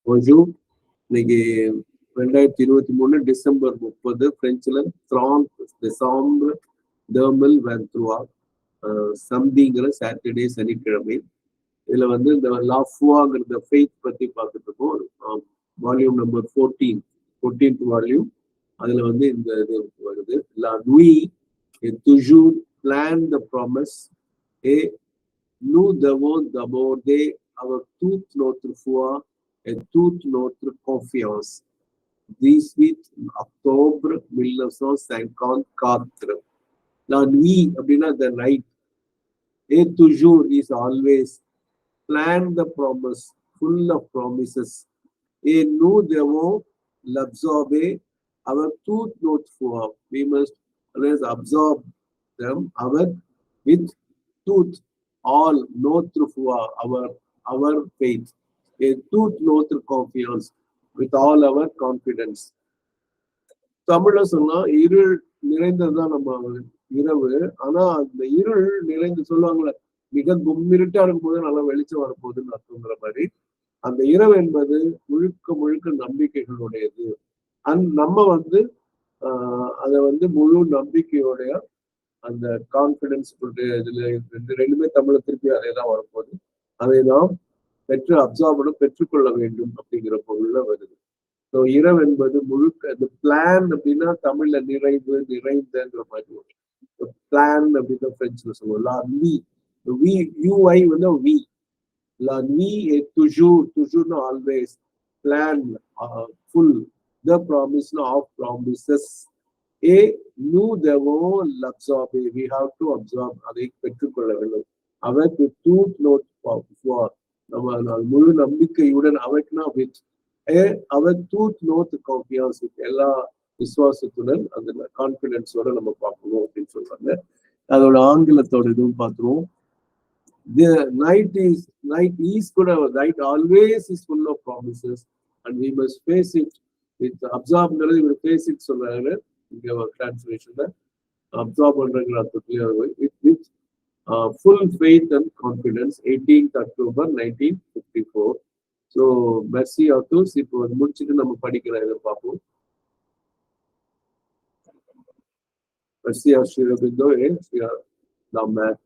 Bonjour. இன்னைக்கு 2023 December 30 பிரெஞ்சுல December dermal வேன்ட்ருவா சம்திங்கிற Saturday சனிக்கிழமை. இதுல வந்து இந்த லாஃபுவாங்கிற ஃபெய்த் பத்தி பார்த்துட்டு இருக்கோம். Volume number 14th volume. அதுல வந்து இந்த இது வருது. La nuit est toujours plein de promesses et nous devons d'aborder avec toute notre foi et toute notre confiance. 18 octobre 1954. La nuit, அப்படின்னா the night. Et toujours is always. Plan the promise, full of promises. Et nous devons l'absorber avec toute notre foi. We must always absorb them with toute, all, notre foi, our faith. Et toute notre confiance, with all our confidence. தமிழ்ல சொன்னா இருள் நிறைந்ததுதான் நம்ம இரவு. ஆனா அந்த இருள் நிறைந்து சொல்லுவாங்களே, மிக கும்மிருட்டா இருக்கும்போது நல்லா வெளிச்சம் வரப்போகுதுன்னு அர்த்தங்கிற மாதிரி, அந்த இரவு என்பது முழுக்க முழுக்க நம்பிக்கைகளுடையது. நம்ம வந்து அதை வந்து முழு நம்பிக்கையோடைய அந்த கான்பிடன்ஸ் இதுல ரெண்டுமே தமிழ திருப்பி அதே தான் வரப்போகுது. அதை நாம் பெற்றுக்கொள்ள வேண்டும் அப்படிங்கிற பொருள்ல வருது. ஸோ இரவு என்பது முழுக்க இந்த பிளான் அப்படின்னா தமிழ்ல நிறைந்தங்கிற மாதிரி பிளான் அப்படின்னு பிரெஞ்சுல சொல்லுவோம். யூஐ வந்து we. La nuit est toujours always. Plan, full, the promise of promises. Et nous devons l'absorber. We have to absorb. அதை பெற்றுக்கொள்ள வேண்டும். avec toute notre foi. நம்ம முழு நம்பிக்கையுடன் அவக்னா with avec toute notre confiance, எல்லா விசுவாசத்துடன் அந்த கான்பிடன்ஸோட நம்ம பார்க்கணும் அப்படின்னு சொல்றாங்க. அதோட ஆங்கிலத்தோட இதுவும் பார்த்துருவோம். The night is good. Night always is full of promises and we must face it with absorb. We face it சொல்றாரு இங்க டிரான்ஸ்லேஷன்ல. அப்சார்ப் பண்றங்கிற அர்த்தத்திலே with full faith and confidence. 18th October 1954. So merci à tous. இப்போ முடிச்சுட்டு நம்ம படிக்கிற இதை பார்ப்போம். Merci à Sri Aurobindo et Sri Lamberto.